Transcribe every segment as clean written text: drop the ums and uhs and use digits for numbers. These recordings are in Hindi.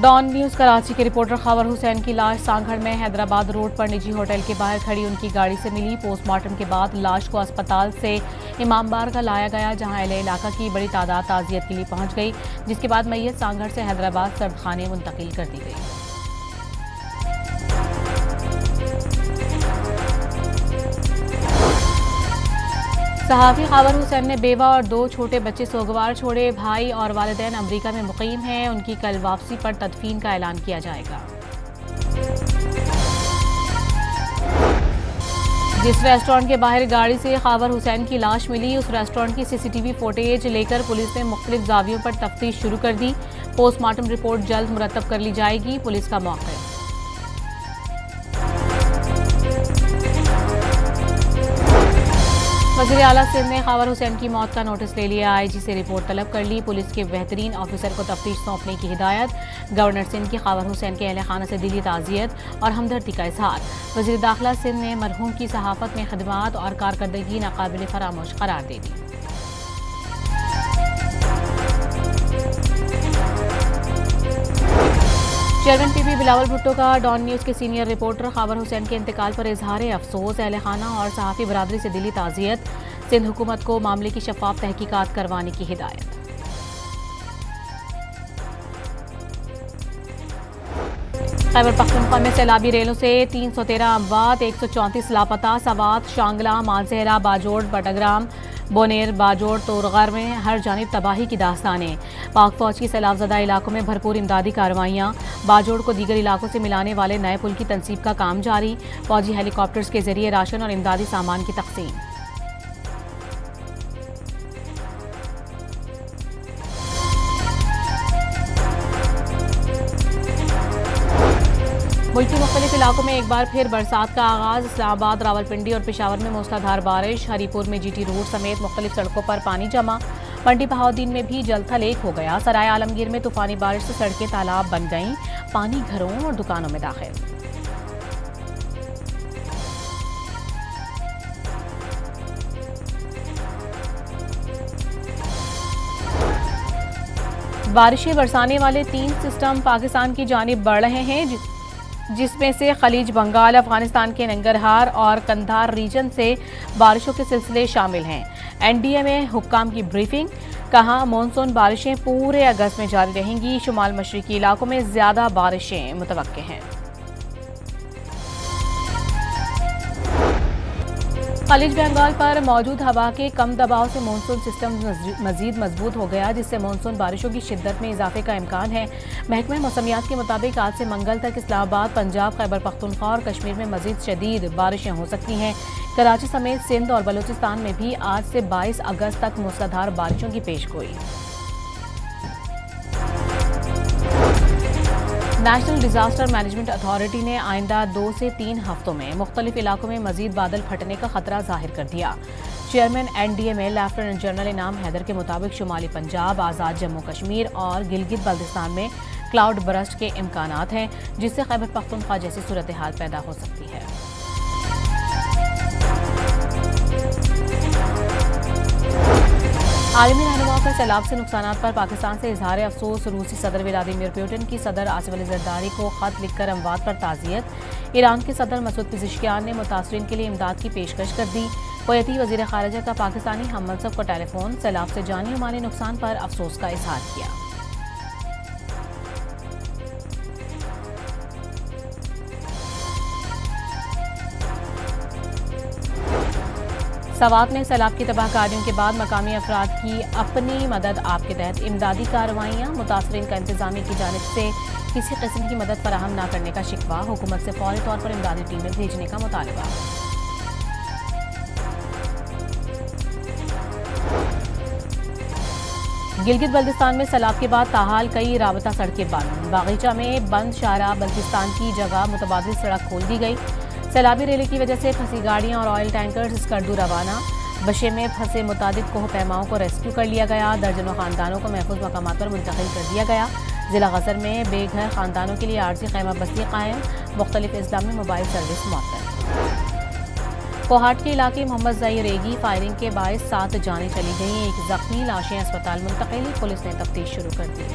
डॉन न्यूज कराची के रिपोर्टर खबर हुसैन की लाश सांगड़ में हैदराबाद रोड पर निजी होटल के बाहर खड़ी उनकी गाड़ी से मिली। पोस्टमार्टम के बाद लाश को अस्पताल से इमामबार का लाया गया, जहां अहले इलाका की बड़ी तादाद ताजियत के लिए पहुंच गई, जिसके बाद मैयत सांगड़ से हैदराबाद सर्दखाने मुंतकिल कर दी गई। सहाफ़ी खबर हुसैन ने बेवा और 2 छोटे बच्चे सोगवार छोड़े। भाई और वालिदैन अमरीका में मुकीम हैं। उनकी कल वापसी पर तदफीन का ऐलान किया जाएगा। जिस रेस्टोरेंट के बाहर गाड़ी से खबर हुसैन की लाश मिली, उस रेस्टोरेंट की सीसीटीवी फुटेज लेकर पुलिस ने मुख्तलिफ जावियों पर तफ्तीश शुरू कर दी। पोस्टमार्टम रिपोर्ट जल्द मुरतब कर ली जाएगी। पुलिस का मौका। वज़ीर आला सिंध ने खबर हुसैन की मौत का नोटिस ले लिया। आईजी से रिपोर्ट तलब कर ली। पुलिस के बेहतरीन ऑफिसर को तफ्तीश सौंपने की हिदायत। गवर्नर सिंध की खबर हुसैन के अहले खाना से दिली ताज़ियत और हमदर्दी का इजहार। वज़ीर दाखिला सिंध ने मरहूम की सहाफ़त में खिदमात और कारकर्दगी नाकाबिल फरामोश करार दे दी। चेयरमैन पीपी बिलावल भुट्टो का डॉन न्यूज के सीनियर रिपोर्टर खबर हुसैन के इंतकाल पर इजहार अफसोस। अहले खाना और सहाफ़ी बरादरी से दिली ताज़ियत। सिंध हुकूमत को मामले की शफाफ तहकीकात करवाने की हिदायत। खैबर पख्तूनख्वा में सैलाबी रेलों से 313 अमवात, 134 लापता। सवात, शांगला, मानसेहरा, बाजोड़, बटग्राम, बोनेर, बाजोड़, तोरगर में हर जानिब तबाही की दास्तानें। पाक फौज की सैलाबजदा इलाकों में भरपूर इमदादी कार्रवाइयाँ। बाजोड़ को दीगर इलाकों से मिलाने वाले नए पुल की तनसीब का काम जारी। फौजी हेलीकॉप्टर्स के जरिए राशन और इमदादी सामान की तकसीम। मुल्क के मुख्तलिफ इलाकों में एक बार फिर बरसात का आगाज। इस्लामाबाद, रावलपिंडी और पेशावर में मूसलाधार बारिश। हरीपुर में जीटी रोड समेत मुख्तलिफ सड़कों पर पानी जमा। मंडी बहाउद्दीन में भी जलथल एक हो गया। सराय आलमगीर में तूफानी बारिश से सड़कें तालाब बन गईं। पानी घरों और दुकानों में दाखिल। बारिशें बरसाने वाले 3 सिस्टम पाकिस्तान की जानिब बढ़ रहे हैं, जिसमें से खलीज बंगाल, अफगानिस्तान के नंगरहार और कंधार रीजन से बारिशों के सिलसिले शामिल हैं। एनडीए में हुक्काम की ब्रीफिंग। कहा, मॉनसून बारिशें पूरे अगस्त में जारी रहेंगी। शुमाल मशरिकी इलाकों में ज्यादा बारिशें मुतवक्के हैं। खलीज बंगाल पर मौजूद हवा के कम दबाव से मानसून सिस्टम मजीद मजबूत हो गया, जिससे मानसून बारिशों की शिद्दत में इजाफे का इम्कान है। महकमा मौसमियात के मुताबिक आज से मंगल तक इस्लामाबाद, पंजाब, खैबर पख्तूनख्वा और कश्मीर में मजीद शदीद बारिशें हो सकती हैं। कराची समेत सिंध और बलूचिस्तान में भी आज से 22 अगस्त तक मूसलाधार बारिशों की पेशगोई। नेशनल डिजास्टर मैनेजमेंट अथॉरिटी ने आइंदा 2 से 3 हफ्तों में मुख्तलिफ इलाकों में मजीद बादल फटने का खतरा जाहिर कर दिया। चेयरमैन एनडीए में लेफ्टिनेंट जनरल इनाम हैदर के मुताबिक शुमाली पंजाब, आज़ाद जम्मू कश्मीर और गिलगित बल्तिस्तान में क्लाउड बरस्ट के इम्कानात हैं, जिससे खैबर पख्तूनख्वा जैसी सूरत हाल पैदा हो सकती है। आलमी रहनुमाओं का सैलाब से नुकसानात पर पाकिस्तान से इजहार अफसोस। रूसी सदर व्लादिमीर पुतिन की सदर आसिफ अली जरदारी को खत लिखकर अमवात पर ताज़ियत। ईरान के सदर मसूद पिज़ेश्कियान ने मुतासरीन के लिए इमदाद की पेशकश कर दी। कुवैती वज़ीर ख़ारिजा का पाकिस्तानी हम मनसब को टेलीफोन। सैलाब से जानी और माली नुकसान पर अफसोस का इजहार किया। सवात में सैलाब की तबाहकारियों के बाद मकामी अफराद की अपनी मदद आप के तहत इमदादी कार्रवाइयाँ। मुतासरीन का इंतजामी की जानिब से किसी किस्म की मदद फराहम न करने का शिकवा। हुकूमत से फौरी तौर पर इमदादी टीमें भेजने का मुतालबा। गिलगित बल्तिस्तान में सैलाब के बाद ताहाल कई राबता सड़कें बंद। बागीचा में बंद शाहराह बल्तिस्तान की जगह मुतबादिल सड़क खोल दी गई। सैलाबी रैली की वजह से फंसी गाड़ियां और ऑयल टैंकर्स स्कर्दू रवाना। बशे में फंसे मुतादिद कोह पैमाओं को रेस्क्यू कर लिया गया। दर्जनों खानदानों को महफूज मकामात पर मुंतकिल कर दिया गया। जिला गजर में बेघर खानदानों के लिए आरजी खैमा बस्ती कायम। मुख्तलिफ अजला में मोबाइल सर्विस मुअत्तल। कोहाट के इलाके मोहम्मद ज़हीर रेगी फायरिंग के बायस 7 जानें चली गईं। 1 जख्मी, लाशें अस्पताल मुंतकिल। पुलिस ने तफ्तीश शुरू कर दी।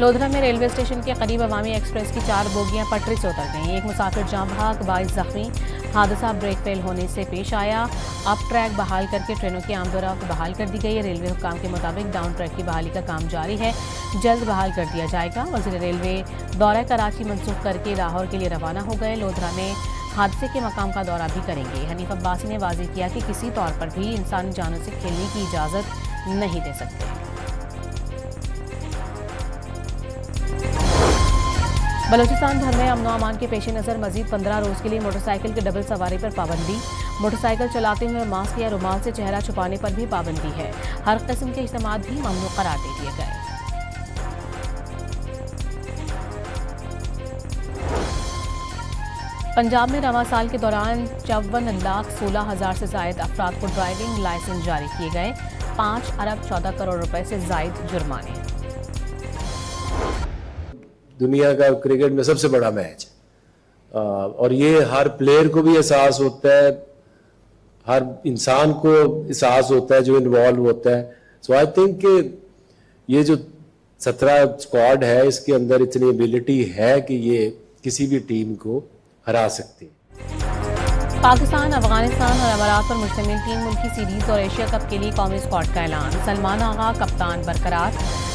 लोधरा में रेलवे स्टेशन के करीब अवामी एक्सप्रेस की 4 बोगियां पटरी से उतर गईं। एक मुसाफिर जाँ बहक, 22 जख्मी। हादसा ब्रेक फेल होने से पेश आया। अब ट्रैक बहाल करके ट्रेनों की आमदोरफ्त बहाल कर दी गई है। रेलवे हुक्काम के मुताबिक डाउन ट्रैक की बहाली का काम जारी है, जल्द बहाल कर दिया जाएगा। वज़ीर रेलवे दौरा कराची मनसूख करके लाहौर के लिए रवाना हो गए। लोधरा में हादसे के मकाम का दौरा भी करेंगे। हनीफ अब्बासी ने वाज़ेह किया कि किसी तौर पर भी इंसानी जानों से खेलने की इजाज़त नहीं दे सकते। बलूचिस्तान भर में अमन अमान के पेश नज़र मजीद 15 रोज़ के लिए मोटरसाइकिल की डबल सवारी पर पाबंदी। मोटरसाइकिल चलाते हुए मास्क या रुमाल से चेहरा छुपाने पर भी पाबंदी है। हर किस्म के इज्तिमात भी ममनू करार दे दिए गए। पंजाब में रवां साल के दौरान 54,16,000 से जायद अफराद को ड्राइविंग लाइसेंस जारी किए गए। 5 अरब 14 करोड़ रुपए से जायद जुर्माने। दुनिया का क्रिकेट में सबसे बड़ा मैच और ये हर प्लेयर को भी एहसास होता है, हर इंसान को एहसास होता है जो इन्वॉल्व होता है। सो आई थिंक कि ये जो 17 स्क्वाड है इसके अंदर इतनी एबिलिटी है कि ये किसी भी टीम को हरा सकती है। पाकिस्तान, अफगानिस्तान और अमारात पर मुश्तमिल 3 मुल्की सीरीज और एशिया कप के लिए कौमी स्क्वाड का ऐलान। सलमान आगा कप्तान बरकरार,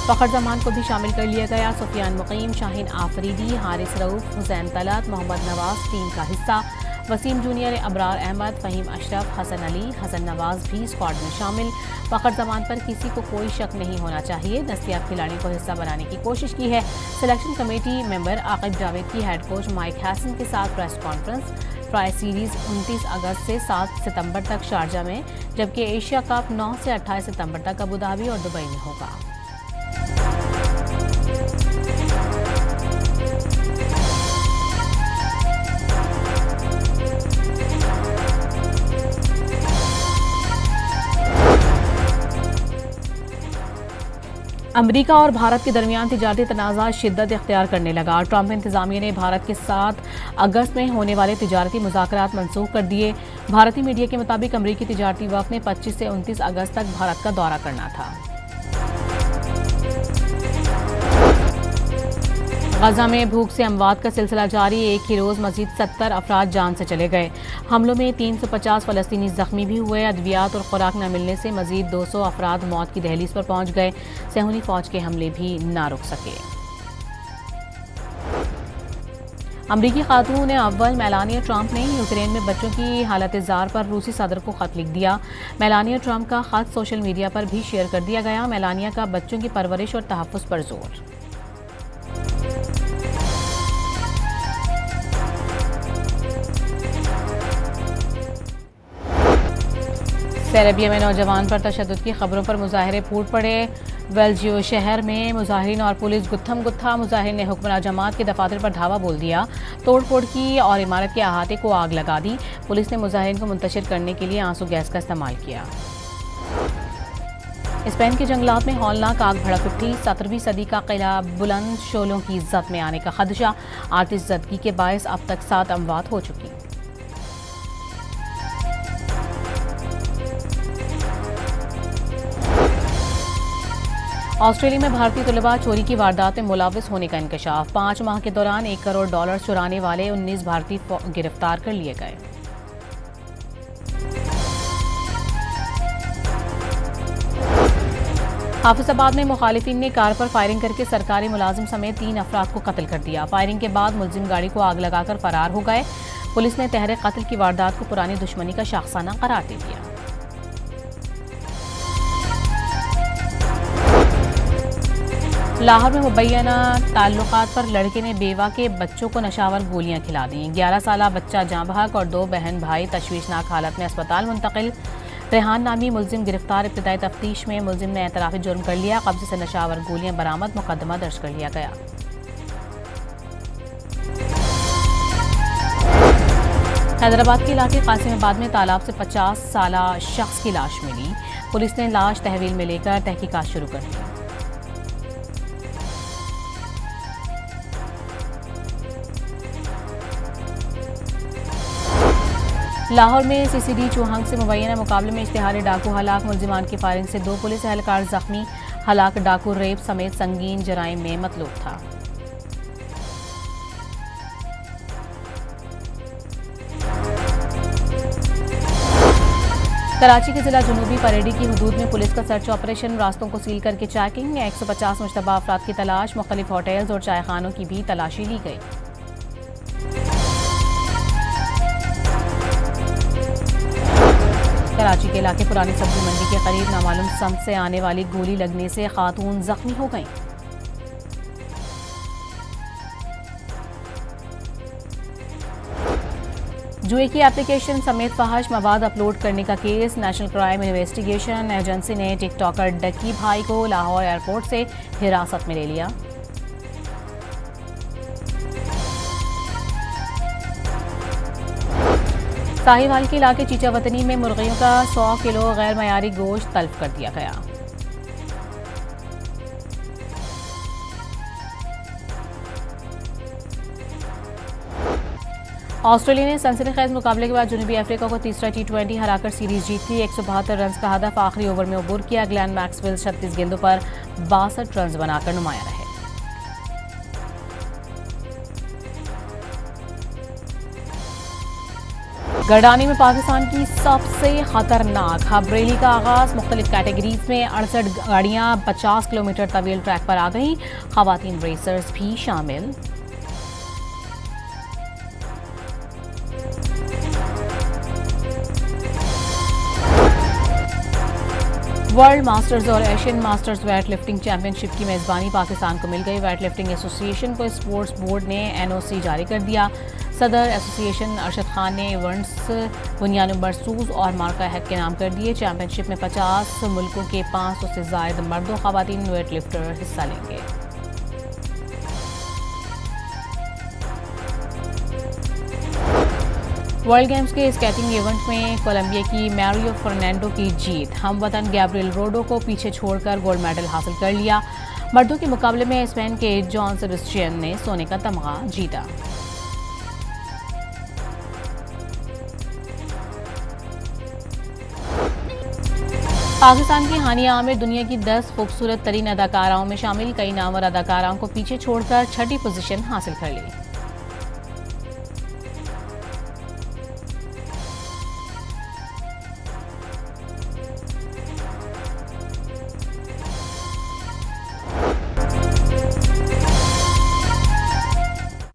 फखर जमान को भी शामिल कर लिया गया। सुफियान मुकीम, शाहीन आफरीदी, हारिस रऊफ, हुसैन तलत, मोहम्मद नवाज टीम का हिस्सा। वसीम जूनियर, अबरार अहमद, फ़हीम अशरफ, हसन अली, हसन नवाज भी स्क्वाड में शामिल। फखर जमान पर किसी को कोई शक नहीं होना चाहिए। दस्तयाब खिलाड़ियों को हिस्सा बनाने की कोशिश की है। Selection committee member Aqib Javed की हेड कोच माइक हैसन के साथ प्रेस कॉन्फ्रेंस। ट्राई सीरीज 29 अगस्त से 7 सितंबर तक शारजा में, जबकि एशिया कप 9 से 28 सितंबर तक अबू धाबी और दुबई में होगा। अमेरिका और भारत के दरमियान तिजारती तनाज़ा शिद्दत इख्तियार करने लगा। ट्रंप इंतजामिया ने भारत के साथ अगस्त में होने वाले तिजारती मुज़ाकरात मनसूख कर दिए। भारतीय मीडिया के मुताबिक अमेरिकी तिजारती वफ़द ने 25 से 29 अगस्त तक भारत का दौरा करना था। गजा में भूख से अमवात का सिलसिला जारी। एक ही रोज़ मजीद 70 अफराद जान से चले गए। हमलों में 350 फ़लस्तीनी ज़ख्मी भी हुए। अद्वियात और खुराक न मिलने से मजीद 200 अफराद मौत की दहलीज पर पहुँच गए। सेहूनी फ़ौज के हमले भी ना रुक सके। अमरीकी खातून अव्वल मेलानिया ट्रंप ने यूक्रेन में बच्चों की हालत ज़ार पर रूसी सदर को ख़त लिख दिया। मेलानिया ट्रंप का ख़त सोशल मीडिया पर भी शेयर कर दिया गया। मेलानिया का बच्चों की परवरिश और तहफ़्फ़ुज़ पर जोर। सेरेबिया में नौजवान पर तशद्दुद की खबरों पर मुजाहरे फूट पड़े। वेल्जियो शहर में मुजाहिरीन और पुलिस गुत्थम गुत्था। मुजाहिरीन ने हुक्मरान जमात के दफातर पर धावा बोल दिया, तोड़ फोड़ की और इमारत के अहाते को आग लगा दी। पुलिस ने मुजाहिरीन को मुंतशिर करने के लिए आंसू गैस का इस्तेमाल किया। स्पेन के जंगलात में हौलनाक आग भड़क उठी। 17वीं सदी का किला बुलंद शोलों की इज्जत में आने का खदशा। आतिश ज़दगी के बायस अब तक 7 अमवात हो चुकी। ऑस्ट्रेलिया में भारतीय तलबा चोरी की वारदात में मुलविस होने का इंकशाफ। 5 माह के दौरान $1 करोड़ चुराने वाले 19 भारतीय गिरफ्तार कर लिए गए। हाफिजाबाद में मुखालिफिन ने कार पर फायरिंग करके सरकारी मुलाजिम समेत 3 अफराद को कत्ल कर दिया। फायरिंग के बाद मुलजिम गाड़ी को आग लगाकर फरार हो गए। पुलिस ने तहरीक कत्ल की वारदात को पुरानी दुश्मनी का शाखसाना करार दे दिया। लाहौर में मुबैना ताल्लुकात पर लड़के ने बेवा के बच्चों को नशावर गोलियां खिला दी। 11 साला बच्चा जाँ बहक और 2 बहन भाई तशवीशनाक हालत में अस्पताल मुंतकिल। रेहान नामी मुलजिम गिरफ्तार। इब्तिदाई तफ्तीश में मुलजिम ने एतराफ़ी जुर्म कर लिया। कब्जे से नशावर गोलियां बरामद। मुकदमा दर्ज कर लिया गया। हैदराबाद के इलाके कासिमाबाद में तालाब से 50 साला शख्स की लाश मिली। पुलिस ने लाश तहवील में लेकर तहकीकात शुरू कर दी। लाहौर में सीसीडी चौहंग से मुबैना मुकाबले में इश्तिहारी डाकू हलाक। मुलजिमान की फायरिंग से 2 पुलिस एहलकार जख्मी। हलाक डाकू रेप समेत संगीन जराइम में मतलूब था। कराची के जिला जुनूबी परेडी की हदूद में पुलिस का सर्च ऑपरेशन, रास्तों को सील करके चेकिंग, 150 मुश्तबा अफराद की तलाश, मुख्तलिफ होटल्स और चायखानों की भी तलाशी ली गई। कराची के इलाके पुरानी सब्जी मंडी के करीब नामालूम सम से आने वाली गोली लगने से खातून जख्मी हो गईं। जुए की एप्लीकेशन समेत फहश मवाद अपलोड करने का case, national crime investigation agency ने टिकटॉकर डक्की भाई को लाहौर एयरपोर्ट से हिरासत में ले लिया। साहिवाल के इलाके चीचावतनी में मुर्गियों का 100 किलो गैर मयारी गोश्त तल्फ कर दिया गया। ऑस्ट्रेलिया ने सनसनीखेज मुकाबले के बाद जनूबी अफ्रीका को तीसरा T20 हराकर सीरीज जीत ली। 172 रन का हदफ आखिरी ओवर में अबूर किया। ग्लेन मैक्सवेल 36 गेंदों पर 62 रन बनाकर नुमाया रहे। गर्डानी में पाकिस्तान की सबसे खतरनाक हब रैली का आगाज, मुख्तलिफ कैटेगरीज में 68 गाड़ियां 50 किलोमीटर तवील ट्रैक पर आ गईं। खवातीन रेसर्स भी शामिल। वर्ल्ड मास्टर्स और Asian masters weight lifting championship की मेजबानी पाकिस्तान को मिल गई। वेट लिफ्टिंग एसोसिएशन को स्पोर्ट्स बोर्ड ने NOC जारी कर दिया। सदर एसोसिएशन अरशद खान ने इवेंट्स बुनियाद मरसूस और मार्का हैक के नाम कर दिए। चैंपियनशिप में 50 मुल्कों के 500 से ज्यादा मर्द और खवातीन वेट लिफ्टर हिस्सा लेंगे। वर्ल्ड गेम्स के स्केटिंग इवेंट में कोलंबिया की मैरियो फर्नांडो की जीत। हम वतन गैब्रियल रोडो को पीछे छोड़कर गोल्ड मेडल हासिल कर लिया। मर्दों के मुकाबले में स्पेन के जॉन सेबेस्टियन ने सोने का तमगा जीता। पाकिस्तान की हानिया आमिर दुनिया की 10 खूबसूरत तरीन अदाकाराओं में शामिल। कई नामवर अदाकाराओं को पीछे छोड़कर छठी पोजीशन हासिल कर ली।